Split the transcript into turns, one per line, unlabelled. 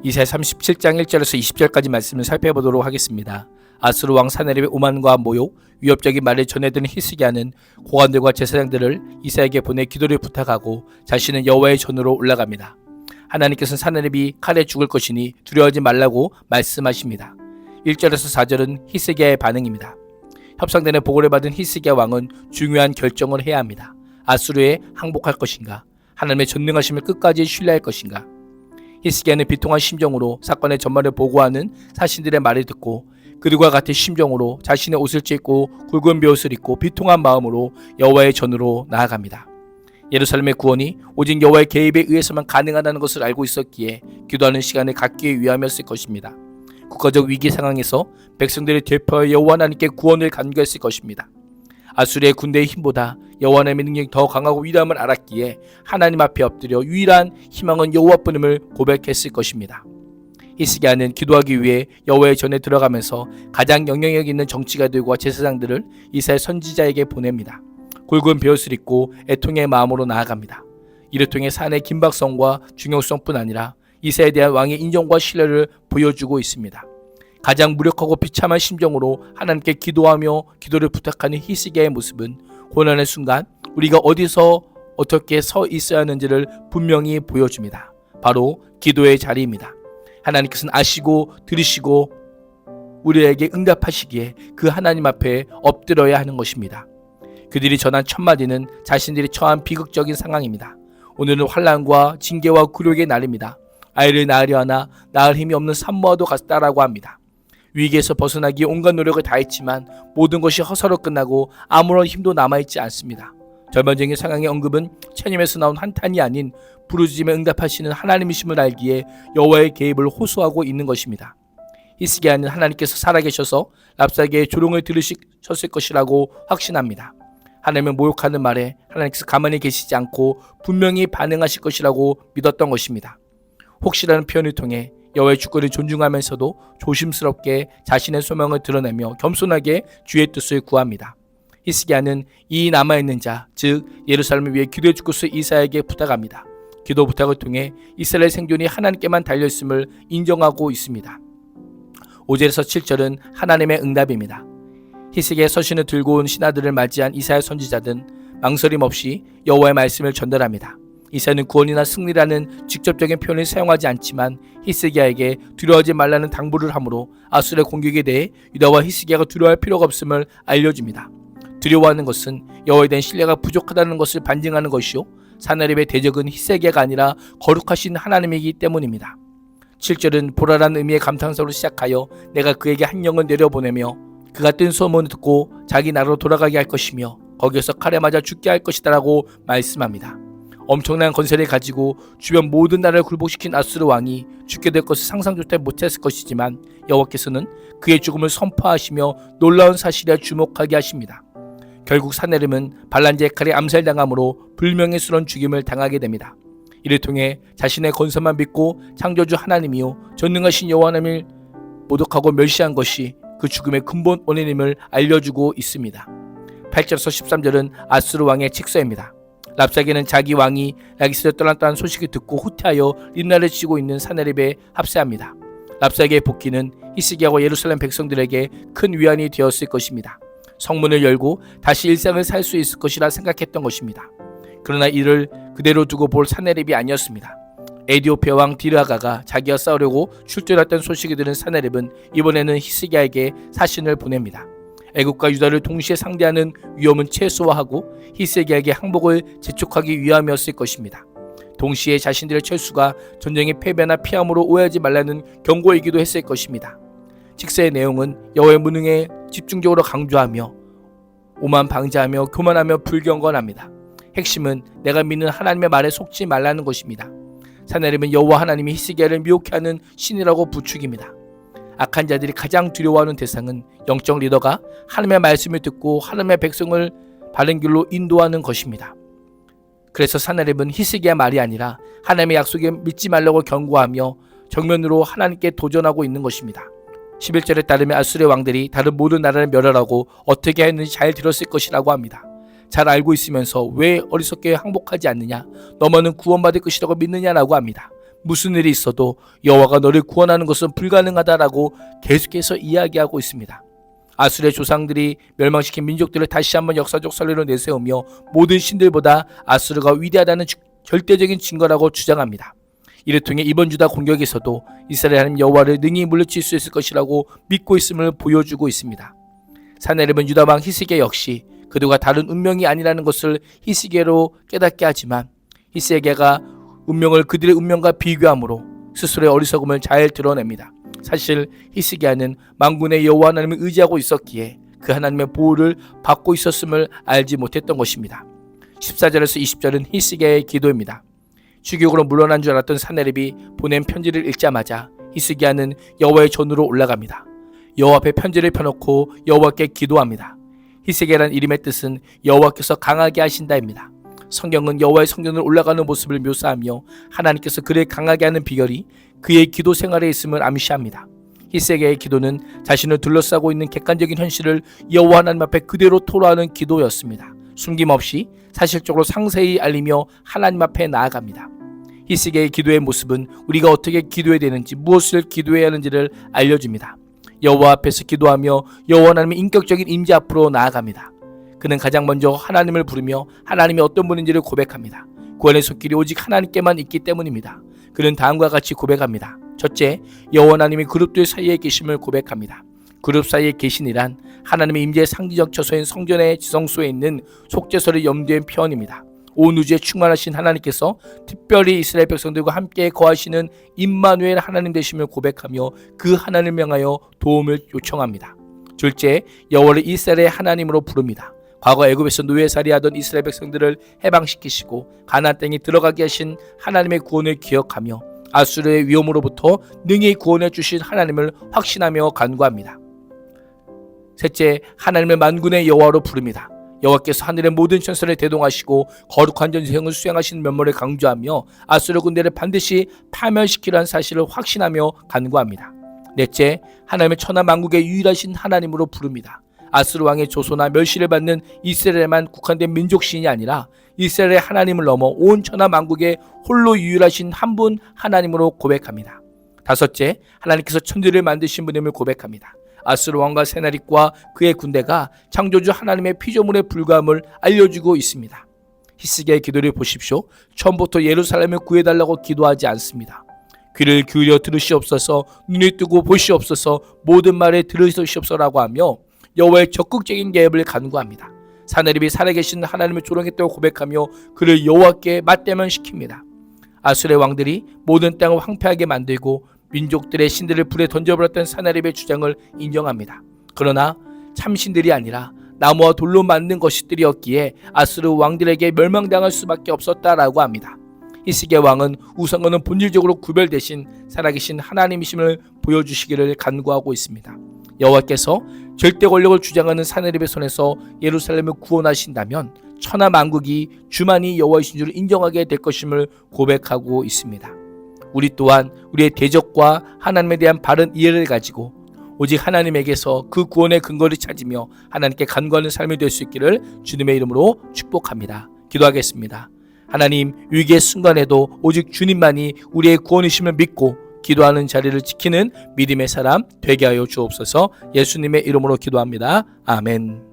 이사야 37장 1절에서 20절까지 말씀을 살펴보도록 하겠습니다. 아수르 왕 사네립의 오만과 모욕, 위협적인 말을 전해드는 히스기야는 고관들과 제사장들을 이사야에게 보내 기도를 부탁하고 자신은 여호와의 전으로 올라갑니다. 하나님께서는 사네립이 칼에 죽을 것이니 두려워하지 말라고 말씀하십니다. 1절에서 4절은 히스기야의 반응입니다. 협상단의 보고를 받은 히스기야 왕은 중요한 결정을 해야 합니다. 아수르에 항복할 것인가? 하나님의 전능하심을 끝까지 신뢰할 것인가? 히스기야는 비통한 심정으로 사건의 전말을 보고하는 사신들의 말을 듣고 그들과 같은 심정으로 자신의 옷을 찢고 굵은 베옷을 입고 비통한 마음으로 여호와의 전으로 나아갑니다. 예루살렘의 구원이 오직 여호와의 개입에 의해서만 가능하다는 것을 알고 있었기에 기도하는 시간을 갖기 위함이었을 것입니다. 국가적 위기 상황에서 백성들을 대표하여 여호와 하나님께 구원을 간구했을 것입니다. 아수르의 군대의 힘보다 여호와 하나님의 능력이 더 강하고 위대함을 알았기에 하나님 앞에 엎드려 유일한 희망은 여호와뿐임을 고백했을 것입니다. 히스기야는 기도하기 위해 여호와의 전에 들어가면서 가장 영향력 있는 정치가들과 제사장들을 이사야 선지자에게 보냅니다. 굵은 베옷을 입고 애통의 마음으로 나아갑니다. 이를 통해 사안의 긴박성과 중요성뿐 아니라 이사야에 대한 왕의 인정과 신뢰를 보여주고 있습니다. 가장 무력하고 비참한 심정으로 하나님께 기도하며 기도를 부탁하는 히스기야의 모습은 고난의 순간 우리가 어디서 어떻게 서 있어야 하는지를 분명히 보여줍니다. 바로 기도의 자리입니다. 하나님께서는 아시고 들으시고 우리에게 응답하시기에 그 하나님 앞에 엎드려야 하는 것입니다. 그들이 전한 첫 마디는 자신들이 처한 비극적인 상황입니다. 오늘은 환난과 징계와 굴욕의 날입니다. 아이를 낳으려 하나 낳을 힘이 없는 산모와도 같다라고 합니다. 위기에서 벗어나기 온갖 노력을 다했지만 모든 것이 허사로 끝나고 아무런 힘도 남아있지 않습니다. 절반적인 상황의 언급은 체념에서 나온 한탄이 아닌 부르짖음에 응답하시는 하나님이심을 알기에 여호와의 개입을 호소하고 있는 것입니다. 히스기야는 하나님께서 살아계셔서 랍사게의 조롱을 들으셨을 것이라고 확신합니다. 하나님을 모욕하는 말에 하나님께서 가만히 계시지 않고 분명히 반응하실 것이라고 믿었던 것입니다. 혹시라는 표현을 통해 여호와의 주권을 존중하면서도 조심스럽게 자신의 소망을 드러내며 겸손하게 주의 뜻을 구합니다. 히스기야는 이 남아있는 자, 즉 예루살렘을 위해 기도해 줄 것을 이사야에게 부탁합니다. 기도 부탁을 통해 이스라엘 생존이 하나님께만 달려있음을 인정하고 있습니다. 5절에서 7절은 하나님의 응답입니다. 히스기야의 서신을 들고 온 신하들을 맞이한 이사야 선지자들은 망설임 없이 여호와의 말씀을 전달합니다. 이사야는 구원이나 승리라는 직접적인 표현을 사용하지 않지만 히스기야에게 두려워하지 말라는 당부를 하므로 아수르의 공격에 대해 유다와 히스기야가 두려워할 필요가 없음을 알려줍니다. 두려워하는 것은 여호와에 대한 신뢰가 부족하다는 것을 반증하는 것이요 사네립의 대적은 히스기야가 아니라 거룩하신 하나님이기 때문입니다. 7절은 보라라는 의미의 감탄사로 시작하여 내가 그에게 한 영을 내려보내며 그가 뜬 소문을 듣고 자기 나라로 돌아가게 할 것이며 거기에서 칼에 맞아 죽게 할 것이다 라고 말씀합니다. 엄청난 건설을 가지고 주변 모든 나라를 굴복시킨 아수르 왕이 죽게 될 것을 상상조차 못했을 것이지만 여호와께서는 그의 죽음을 선포하시며 놀라운 사실에 주목하게 하십니다. 결국 사네립은 발란제의 칼에 암살당함으로 불명예스러운 죽임을 당하게 됩니다. 이를 통해 자신의 건설만 믿고 창조주 하나님이요 전능하신 여호와 하나님을 모독하고 멸시한 것이 그 죽음의 근본 원인임을 알려주고 있습니다. 8절에서 13절은 아수르 왕의 칙서입니다. 랍사게는 자기 왕이 라기스를 떠났다는 소식을 듣고 후퇴하여 린나를 치고 있는 사네립에 합세합니다. 랍사게의 복귀는 히스기야와 예루살렘 백성들에게 큰 위안이 되었을 것입니다. 성문을 열고 다시 일상을 살 수 있을 것이라 생각했던 것입니다. 그러나 이를 그대로 두고 볼 사네립이 아니었습니다. 에디오피아 왕 디르하가가 자기와 싸우려고 출전했던 소식을 들은 사네립은 이번에는 히스기야에게 사신을 보냅니다. 애국과 유다를 동시에 상대하는 위험은 최소화하고 히스기야에게 항복을 재촉하기 위함이었을 것입니다. 동시에 자신들의 철수가 전쟁의 패배나 피함으로 오해하지 말라는 경고이기도 했을 것입니다. 칙서의 내용은 여호와의 무능에 집중적으로 강조하며 오만 방지하며 교만하며 불경건합니다. 핵심은 내가 믿는 하나님의 말에 속지 말라는 것입니다. 사네립은 여호와 하나님이 히스기야를 미혹해하는 신이라고 부추깁니다. 악한 자들이 가장 두려워하는 대상은 영적 리더가 하나님의 말씀을 듣고 하나님의 백성을 바른 길로 인도하는 것입니다. 그래서 사네립은 히스기야 말이 아니라 하나님의 약속에 믿지 말라고 경고하며 정면으로 하나님께 도전하고 있는 것입니다. 11절에 따르면 아수르의 왕들이 다른 모든 나라를 멸하라고 어떻게 했는지 잘 들었을 것이라고 합니다. 잘 알고 있으면서 왜 어리석게 항복하지 않느냐, 너만은 구원받을 것이라고 믿느냐라고 합니다. 무슨 일이 있어도 여호와가 너를 구원하는 것은 불가능하다라고 계속해서 이야기하고 있습니다. 아수르의 조상들이 멸망시킨 민족들을 다시 한번 역사적 선례로 내세우며 모든 신들보다 아수르가 위대하다는 절대적인 증거라고 주장합니다. 이를 통해 이번 유다 공격에서도 이스라엘 하나님 여호와를 능히 물리칠 수 있을 것이라고 믿고 있음을 보여주고 있습니다. 사내립은 유다 왕 히스기야 역시 그들과 다른 운명이 아니라는 것을 히스기야로 깨닫게 하지만 히스기야가 운명을 그들의 운명과 비교함으로 스스로의 어리석음을 잘 드러냅니다. 사실 히스기야는 만군의 여호와 하나님을 의지하고 있었기에 그 하나님의 보호를 받고 있었음을 알지 못했던 것입니다. 14절에서 20절은 히스기야의 기도입니다. 추격으로 물러난 줄 알았던 사내립이 보낸 편지를 읽자마자 히스기야는 여호와의 전으로 올라갑니다. 여호와 앞에 편지를 펴놓고 여호와께 기도합니다. 히스기야라는 이름의 뜻은 여호와께서 강하게 하신다입니다. 성경은 여호와의 성전을 올라가는 모습을 묘사하며 하나님께서 그를 강하게 하는 비결이 그의 기도 생활에 있음을 암시합니다. 히스기야의 기도는 자신을 둘러싸고 있는 객관적인 현실을 여호와 하나님 앞에 그대로 토로하는 기도였습니다. 숨김없이 사실적으로 상세히 알리며 하나님 앞에 나아갑니다. 히스기야의 기도의 모습은 우리가 어떻게 기도해야 되는지, 무엇을 기도해야 하는지를 알려줍니다. 여호와 앞에서 기도하며 여호와 하나님의 인격적인 임재 앞으로 나아갑니다. 그는 가장 먼저 하나님을 부르며 하나님이 어떤 분인지를 고백합니다. 구원의 손길이 오직 하나님께만 있기 때문입니다. 그는 다음과 같이 고백합니다. 첫째, 여호와 하나님이 그룹들 사이에 계심을 고백합니다. 그룹 사이에 계신이란 하나님의 임재의 상징적 처소인 성전의 지성소에 있는 속죄소를 염두에 표현입니다. 온 우주에 충만하신 하나님께서 특별히 이스라엘 백성들과 함께 거하시는 임마누엘 하나님 되심을 고백하며 그 하나님을 향하여 도움을 요청합니다. 둘째, 여호와를 이스라엘의 하나님으로 부릅니다. 과거 애굽에서 노예살이하던 이스라엘 백성들을 해방시키시고 가나안 땅에 들어가게 하신 하나님의 구원을 기억하며 아수르의 위험으로부터 능히 구원해 주신 하나님을 확신하며 간구합니다. 셋째, 하나님을 만군의 여호와로 부릅니다. 여호와께서 하늘의 모든 천사를 대동하시고 거룩한 전쟁을 수행하시는 면모를 강조하며 아수르 군대를 반드시 파멸시키라는 사실을 확신하며 간구합니다. 넷째, 하나님의 천하 만국의 유일하신 하나님으로 부릅니다. 아수르 왕의 조소나 멸시를 받는 이스라엘에만 국한된 민족신이 아니라 이스라엘의 하나님을 넘어 온 천하 만국의 홀로 유일하신 한 분 하나님으로 고백합니다. 다섯째, 하나님께서 천지를 만드신 분임을 고백합니다. 아수르 왕과 세나립과 그의 군대가 창조주 하나님의 피조물에 불과함을 알려주고 있습니다. 히스기야의 기도를 보십시오. 처음부터 예루살렘을 구해달라고 기도하지 않습니다. 귀를 기울여 들으시옵소서, 눈을 뜨고 보시옵소서, 모든 말에 들으시옵소서라고 하며 여호와의 적극적인 개입을 간구합니다. 사내립이 살아계신 하나님을 조롱했다고 고백하며 그를 여호와께 맞대면 시킵니다. 아수르의 왕들이 모든 땅을 황폐하게 만들고 민족들의 신들을 불에 던져버렸던 사내립의 주장을 인정합니다. 그러나 참신들이 아니라 나무와 돌로 만든 것들이었기에 아수르 왕들에게 멸망당할 수밖에 없었다라고 합니다. 히스기야 왕은 우상과는 본질적으로 구별되신 살아계신 하나님이심을 보여주시기를 간구하고 있습니다. 여호와께서 절대 권력을 주장하는 사내립의 손에서 예루살렘을 구원하신다면 천하 만국이 주만이 여호와이신 줄 인정하게 될 것임을 고백하고 있습니다. 우리 또한 우리의 대적과 하나님에 대한 바른 이해를 가지고 오직 하나님에게서 그 구원의 근거를 찾으며 하나님께 간구하는 삶이 될 수 있기를 주님의 이름으로 축복합니다. 기도하겠습니다. 하나님, 위기의 순간에도 오직 주님만이 우리의 구원이심을 믿고 기도하는 자리를 지키는 믿음의 사람 되게 하여 주옵소서. 예수님의 이름으로 기도합니다. 아멘.